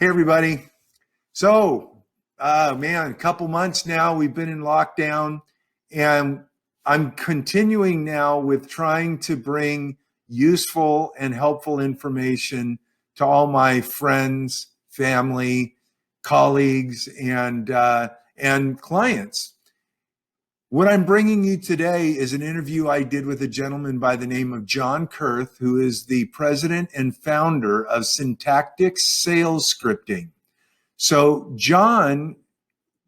Hey, everybody. So, man, a couple months now, we've been in lockdown, and I'm continuing now with trying to bring useful and helpful information to all my friends, family, colleagues, and clients. What I'm bringing you today is an interview I did with a gentleman by the name of John Kurth, who is the president and founder of Syntactics Sales Scripting. So John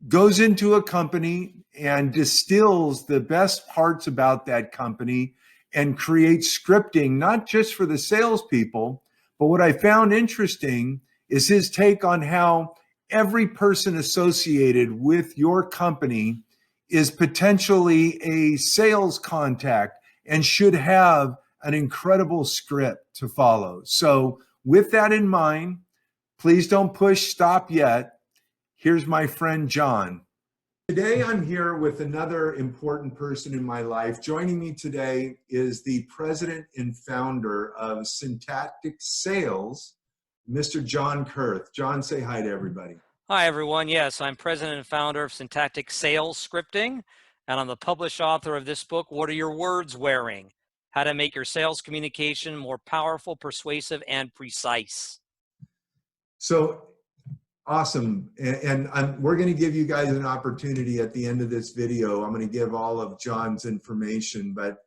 goes into a company and distills the best parts about that company and creates scripting, not just for the salespeople, but what I found interesting is his take on how every person associated with your company is potentially a sales contact and should have an incredible script to follow. So with that in mind, please don't push stop yet. Here's my friend, John. Today, I'm here with another important person in my life. Joining me today is the president and founder of Syntactics Sales, Mr. John Kurth. John, say hi to everybody. Hi, everyone. Yes, I'm president and founder of Syntactics Sales Scripting, and I'm the published author of this book, What Are Your Words Wearing? How to Make Your Sales Communication More Powerful, Persuasive, and Precise. So awesome. And we're going to give you guys an opportunity at the end of this video. I'm going to give all of John's information, but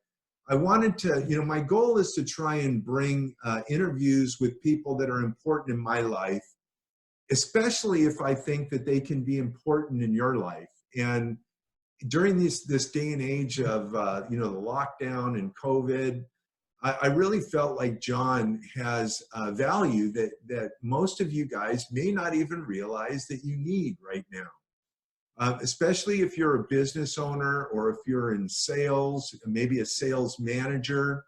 I wanted to, my goal is to try and bring interviews with people that are important in my life, especially if I think that they can be important in your life. And during this day and age of, the lockdown and COVID, I really felt like John has value that most of you guys may not even realize that you need right now, especially if you're a business owner or if you're in sales, maybe a sales manager.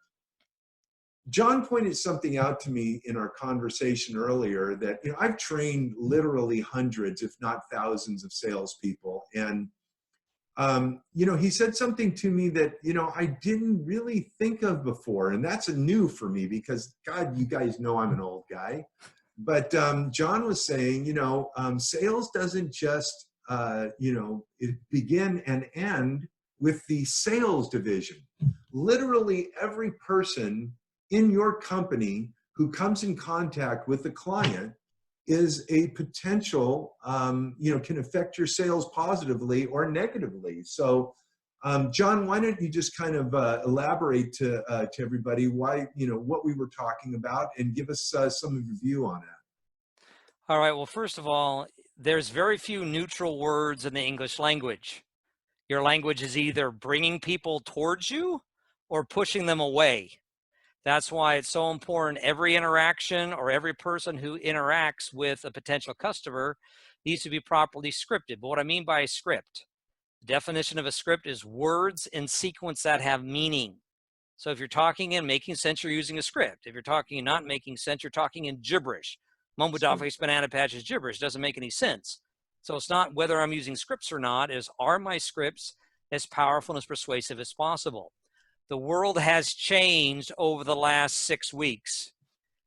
John pointed something out to me in our conversation earlier that, I've trained literally hundreds, if not thousands of salespeople. And, he said something to me that, I didn't really think of before. And that's new for me because, God, you guys know I'm an old guy. But John was saying, sales doesn't just, it begin and end with the sales division. Literally every person in your company who comes in contact with the client is a potential, can affect your sales positively or negatively. So, John, why don't you just kind of elaborate to everybody why, what we were talking about and give us some of your view on it. All right. Well, first of all, there's very few neutral words in the English language. Your language is either bringing people towards you or pushing them away. That's why it's so important. Every interaction or every person who interacts with a potential customer needs to be properly scripted. But what I mean by a script, the definition of a script is words in sequence that have meaning. So if you're talking and making sense, you're using a script. If you're talking and not making sense, you're talking in gibberish. Mumbo Daffy's banana patch is gibberish. It doesn't make any sense. So it's not whether I'm using scripts or not, are my scripts as powerful and as persuasive as possible? The world has changed over the last 6 weeks.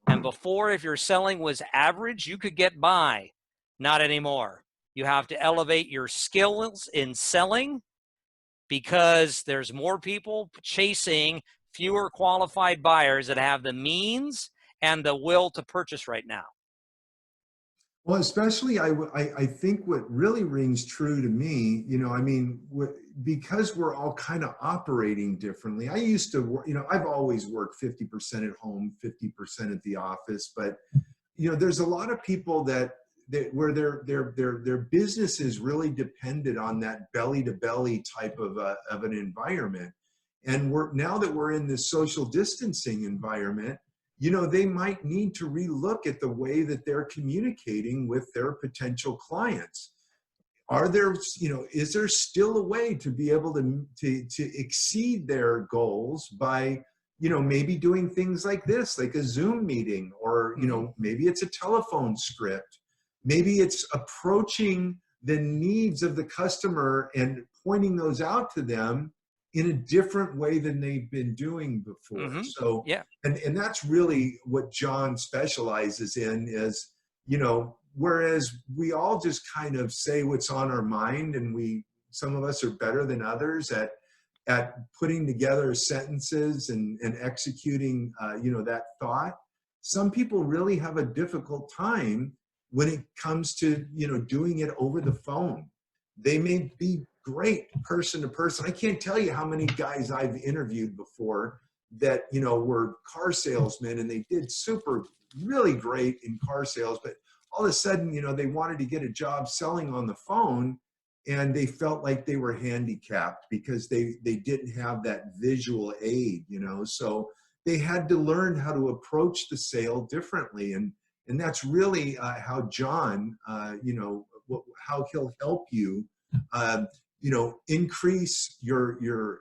And before, if your selling was average, you could get by. Not anymore. You have to elevate your skills in selling because there's more people chasing fewer qualified buyers that have the means and the will to purchase right now. Well, especially I think what really rings true to me, because we're all kind of operating differently. I used to work, I've always worked 50% at home, 50% at the office, but there's a lot of people that where their business is really dependent on that belly to belly type of an environment. And now that we're in this social distancing environment, they might need to relook at the way that they're communicating with their potential clients. Is there still a way to be able to exceed their goals by, maybe doing things like this, like a Zoom meeting, or, maybe it's a telephone script. Maybe it's approaching the needs of the customer and pointing those out to them in a different way than they've been doing before. So, yeah. And that's really what John specializes in is, whereas we all just kind of say what's on our mind, and some of us are better than others at putting together sentences and executing, that thought. Some people really have a difficult time when it comes to, doing it over the phone. They may be great person to person. I can't tell you how many guys I've interviewed before that, were car salesmen, and they did really great in car sales, but all of a sudden, they wanted to get a job selling on the phone, and they felt like they were handicapped because they didn't have that visual aid, so they had to learn how to approach the sale differently. And that's really how John, how he'll help you, increase your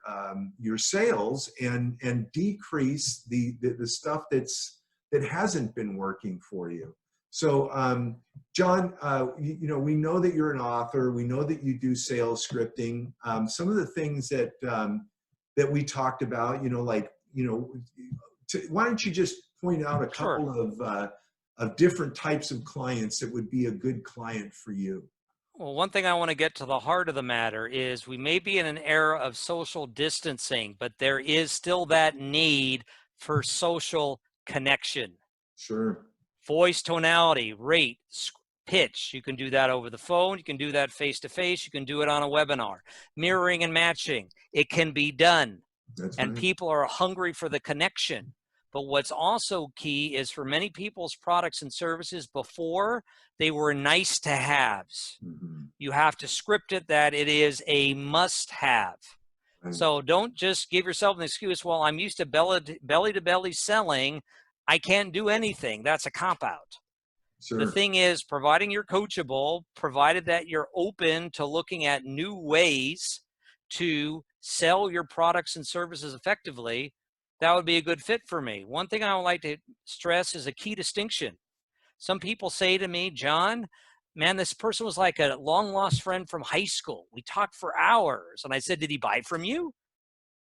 sales and decrease the stuff that hasn't been working for you. So, John, we know that you're an author. We know that you do sales scripting. Some of the things that we talked about, why don't you just point out a couple of different types of clients that would be a good client for you? Well, one thing I want to get to the heart of the matter is we may be in an era of social distancing, but there is still that need for social connection. Sure. Voice tonality, rate, pitch. You can do that over the phone. You can do that face-to-face. You can do it on a webinar. Mirroring and matching. It can be done. That's and right. People are hungry for the connection. But what's also key is for many people's products and services before, they were nice to haves. Mm-hmm. You have to script it that it is a must have. Right. So don't just give yourself an excuse, well, I'm used to belly to belly selling, I can't do anything. That's a cop-out. Sure. The thing is, providing you're coachable, provided that you're open to looking at new ways to sell your products and services effectively, that would be a good fit for me. One thing I would like to stress is a key distinction. Some people say to me, John, man, this person was like a long lost friend from high school. We talked for hours. And I said, did he buy from you?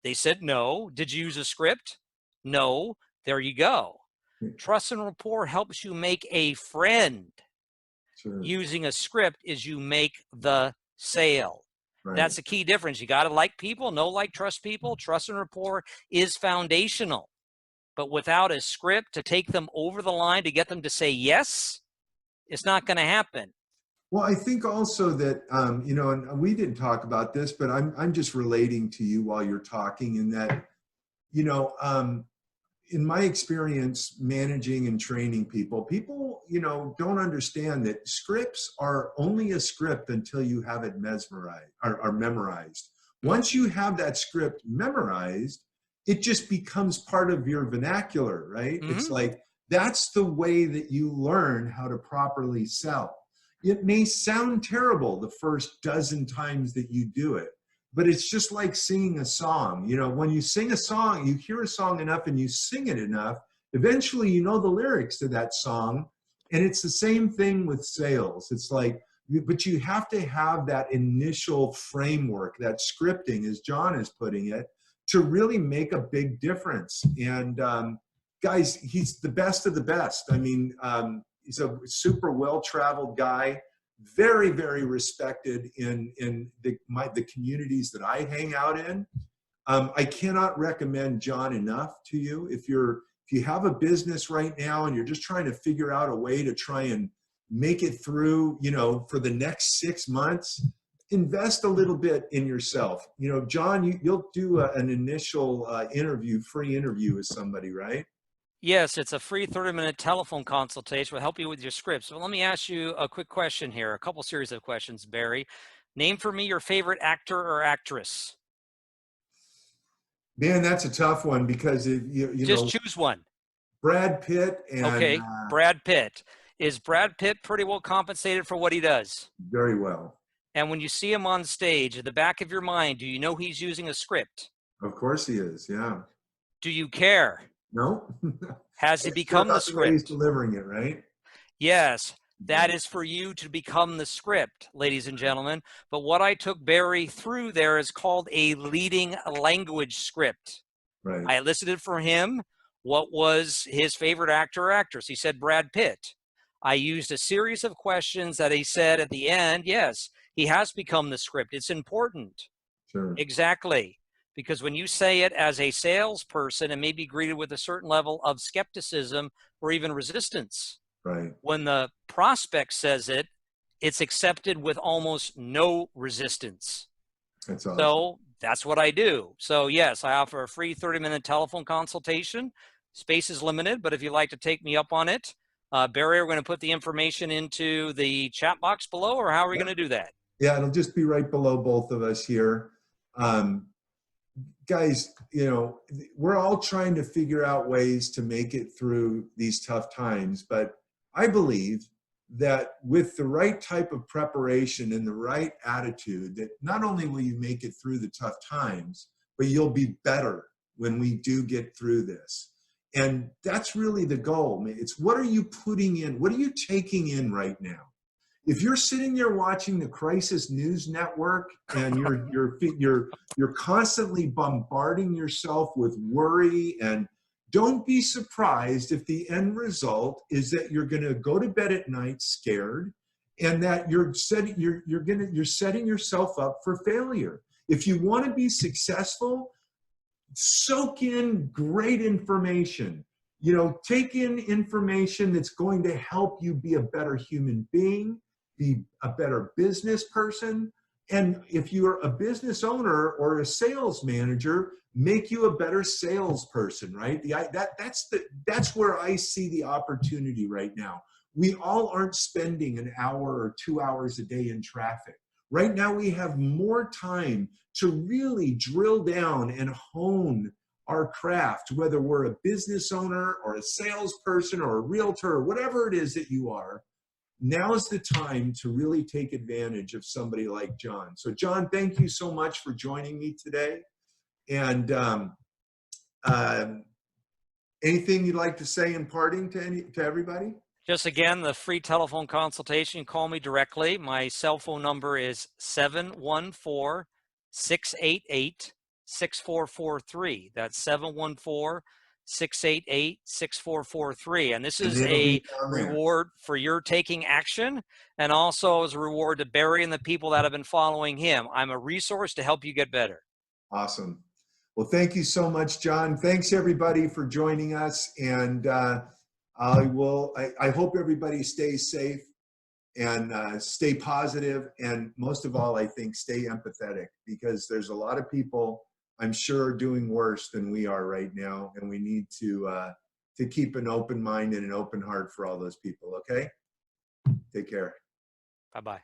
They said, no. Did you use a script? No. There you go. Trust and rapport helps you make a friend. Sure. Using a script is you make the sale. Right. That's a key difference. You got to like people, trust people. Trust and rapport is foundational. But without a script to take them over the line, to get them to say yes, it's not going to happen. Well, I think also that, and we didn't talk about this, but I'm just relating to you while you're talking, in that, in my experience managing and training people, don't understand that scripts are only a script until you have it mesmerized or memorized. Once you have that script memorized, it just becomes part of your vernacular, right? Mm-hmm. It's like, that's the way that you learn how to properly sell. It may sound terrible the first dozen times that you do it, but it's just like singing a song. When you sing a song, you hear a song enough and you sing it enough, eventually you know the lyrics to that song. And it's the same thing with sales. It's like, but you have to have that initial framework, that scripting, as John is putting it, to really make a big difference. And guys, he's the best of the best. I mean, he's a super well-traveled guy, very, very respected in the communities that I hang out in. I cannot recommend John enough to you. If you have a business right now and you're just trying to figure out a way to try and make it through, for the next 6 months, invest a little bit in yourself. John, you'll do an initial free interview with somebody, right? Yes, it's a free 30-minute telephone consultation. Will help you with your scripts. So let me ask you a quick question here, a couple series of questions, Barry. Name for me your favorite actor or actress. Man, that's a tough one because just choose one. Brad Pitt and okay, Brad Pitt. Is Brad Pitt pretty well compensated for what he does? Very well. And when you see him on stage, at the back of your mind, do you know he's using a script? Of course he is, yeah. Do you care? No. Has he become the script? He's delivering it, right? Yes, that is for you to become the script, ladies and gentlemen. But what I took Barry through there is called a leading language script. Right. I elicited from him what was his favorite actor or actress. He said Brad Pitt. I used a series of questions that he said at the end, yes, he has become the script. It's important. Sure. Exactly. Because when you say it as a salesperson, it may be greeted with a certain level of skepticism or even resistance. Right. When the prospect says it, it's accepted with almost no resistance. That's awesome. So that's what I do. So yes, I offer a free 30-minute telephone consultation. Space is limited, but if you'd like to take me up on it, Barry, we're going to put the information into the chat box below, or how are we going to do that? Yeah, it'll just be right below both of us here. Guys, you know, we're all trying to figure out ways to make it through these tough times, but I believe that with the right type of preparation and the right attitude, that not only will you make it through the tough times, but you'll be better when we do get through this. And that's really the goal. It's what are you putting in? What are you taking in right now? If you're sitting there watching the Crisis News Network and you're constantly bombarding yourself with worry, and don't be surprised if the end result is that you're going to go to bed at night scared, and that you're setting yourself up for failure. If you want to be successful, soak in great information. You know, take in information that's going to help you be a better human being, be a better business person. And if you're a business owner or a sales manager, make you a better salesperson, right? That's where I see the opportunity right now. We all aren't spending an hour or 2 hours a day in traffic. Right now, we have more time to really drill down and hone our craft, whether we're a business owner or a salesperson or a realtor or whatever it is that you are. Now's the time to really take advantage of somebody like John. So John, thank you so much for joining me today. And anything you'd like to say in parting to everybody? Just again, the free telephone consultation, call me directly. My cell phone number is 714-688-6443. That's 714-688-6443. And this is a reward for your taking action, and also as a reward to Barry and the people that have been following him. I'm a resource to help you get better. Awesome. Well, thank you so much, John. Thanks everybody for joining us. And I hope everybody stays safe and stay positive, and most of all, I think stay empathetic, because there's a lot of people, I'm sure, doing worse than we are right now, and we need to keep an open mind and an open heart for all those people. Okay, take care. Bye-bye.